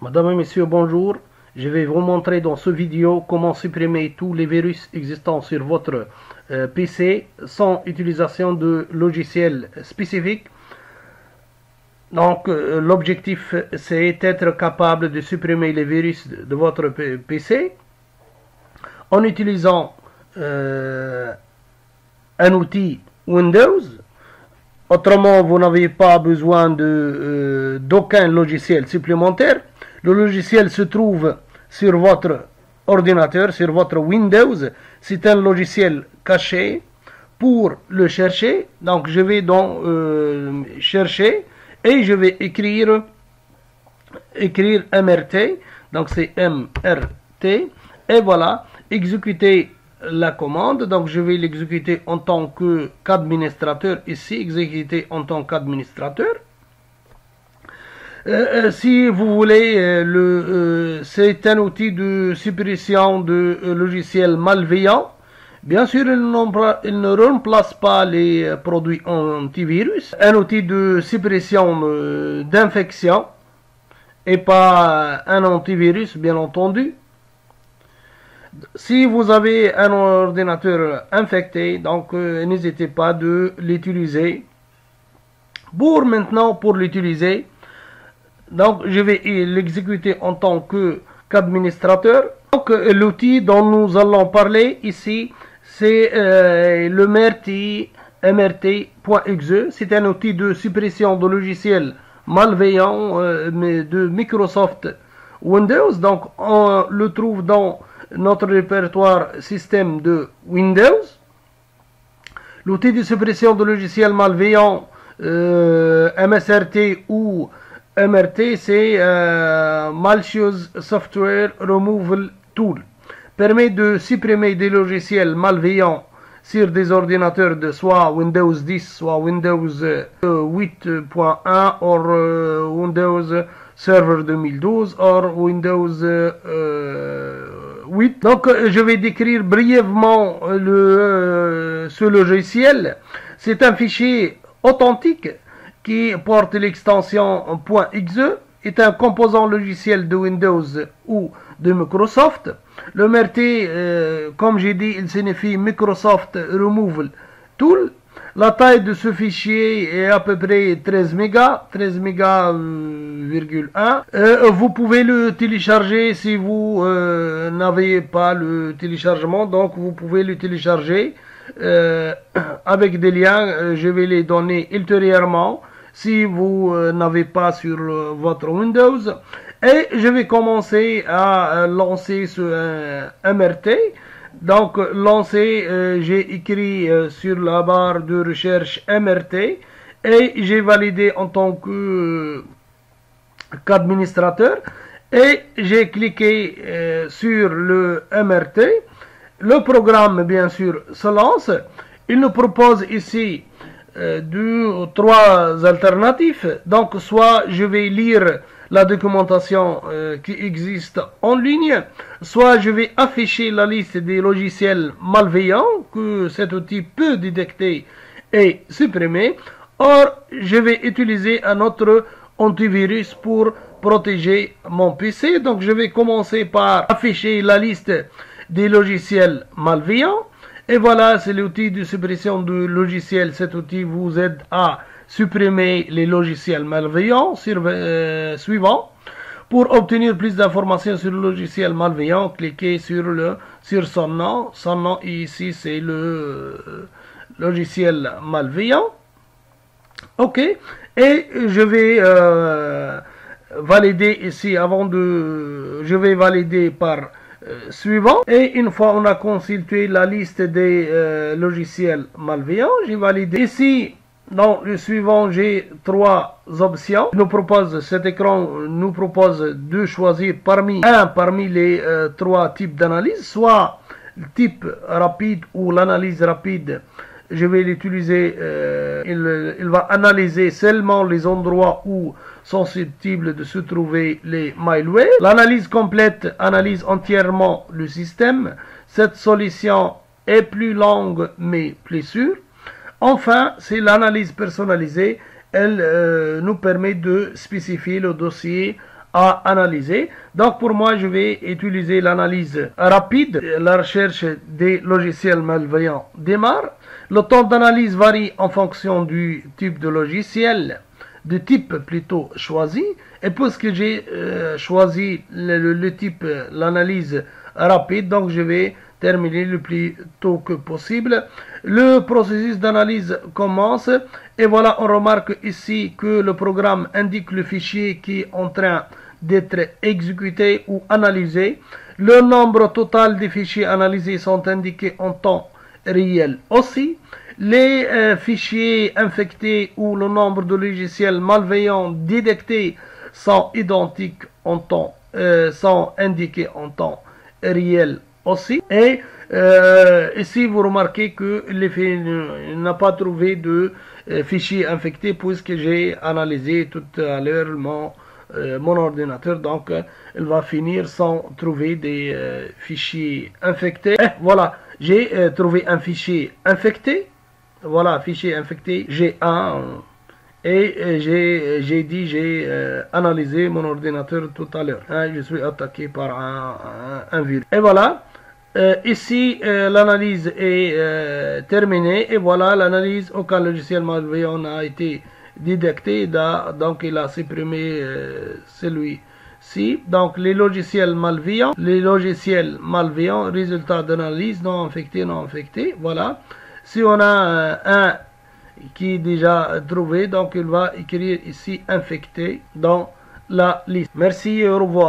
Madame et Messieurs, bonjour. Je vais vous montrer dans ce vidéo comment supprimer tous les virus existants sur votre PC sans utilisation de logiciels spécifiques. Donc l'objectif c'est d'être capable de supprimer les virus de votre PC en utilisant un outil Windows. Autrement, vous n'avez pas besoin d'aucun logiciel supplémentaire. Le logiciel se trouve sur votre ordinateur, sur votre Windows. C'est un logiciel caché. Pour le chercher, donc je vais dans chercher et je vais écrire MRT. Donc c'est MRT. Et voilà, exécuter la commande. Donc je vais l'exécuter en tant qu'administrateur ici, exécuter en tant qu'administrateur. Si vous voulez, c'est un outil de suppression de logiciels malveillants. Bien sûr, il ne remplace pas les produits antivirus. Un outil de suppression d'infection et pas un antivirus, bien entendu. Si vous avez un ordinateur infecté, donc n'hésitez pas de l'utiliser. Pour l'utiliser, donc je vais l'exécuter en tant qu'administrateur. Donc l'outil dont nous allons parler ici, c'est le MRT.exe. C'est un outil de suppression de logiciels malveillants de Microsoft Windows. Donc on le trouve dans notre répertoire système de Windows. L'outil de suppression de logiciels malveillants MSRT ou MRT, c'est Malicious Software Removal Tool. Permet de supprimer des logiciels malveillants sur des ordinateurs de soit Windows 10, soit Windows 8.1 ou Windows Server 2012 ou Windows 8. Donc je vais décrire brièvement ce logiciel. C'est un fichier authentique qui porte l'extension .exe, est un composant logiciel de Windows ou de Microsoft. Le MRT, comme j'ai dit, il signifie Microsoft Removal Tool. La taille de ce fichier est à peu près 13 mégas, 13 mégas,1. Vous pouvez le télécharger si vous n'avez pas le téléchargement, donc vous pouvez le télécharger avec des liens. Je vais les donner ultérieurement si vous n'avez pas sur votre Windows. Et je vais commencer à lancer ce MRT. Donc lancer, j'ai écrit sur la barre de recherche MRT et j'ai validé en tant qu'administrateur et j'ai cliqué sur le MRT. Le programme bien sûr se lance. Il nous propose ici trois alternatives. Donc soit je vais lire la documentation qui existe en ligne, soit je vais afficher la liste des logiciels malveillants que cet outil peut détecter et supprimer. Or, je vais utiliser un autre antivirus pour protéger mon PC. Donc, je vais commencer par afficher la liste des logiciels malveillants. Et voilà, c'est l'outil de suppression de logiciels. Cet outil vous aide à supprimer les logiciels malveillants. Suivant. Pour obtenir plus d'informations sur le logiciel malveillant, cliquez sur son nom. Son nom ici, c'est le logiciel malveillant. OK. Et je vais valider ici je vais valider par suivant. Et une fois on a consulté la liste des logiciels malveillants, j'ai validé. Ici, dans le suivant, j'ai trois options. Cet écran nous propose de choisir parmi les trois types d'analyse, soit le type rapide ou l'analyse rapide. Je vais l'utiliser, il va analyser seulement les endroits où sont susceptibles de se trouver les malwares. L'analyse complète analyse entièrement le système. Cette solution est plus longue mais plus sûre. Enfin, c'est l'analyse personnalisée. Elle nous permet de spécifier le dossier à analyser. Donc pour moi, je vais utiliser l'analyse rapide. La recherche des logiciels malveillants démarre. Le temps d'analyse varie en fonction du type de logiciel, de type plutôt choisi. Et puisque j'ai choisi le type, l'analyse rapide, donc je vais terminer le plus tôt que possible. Le processus d'analyse commence et voilà, on remarque ici que le programme indique le fichier qui est en train d'être exécuté ou analysé. Le nombre total des fichiers analysés sont indiqués en temps réel aussi. Les fichiers infectés ou le nombre de logiciels malveillants détectés sont identiques en temps, sont indiqués en temps réel aussi. Et ici, vous remarquez que n'a pas trouvé de fichier infecté puisque j'ai analysé tout à l'heure mon ordinateur. Donc, il va finir sans trouver des fichiers infectés. Et voilà, j'ai trouvé un fichier infecté. Voilà, fichier infecté G1. Et j'ai analysé mon ordinateur tout à l'heure. Hein, je suis attaqué par un virus. Et voilà. Ici, l'analyse est terminée et voilà, l'analyse, aucun logiciel malveillant n'a été détecté, donc il a supprimé celui-ci. Donc les logiciels malveillants, résultat d'analyse non infecté, voilà. Si on a un qui est déjà trouvé, donc il va écrire ici infecté dans la liste. Merci et au revoir.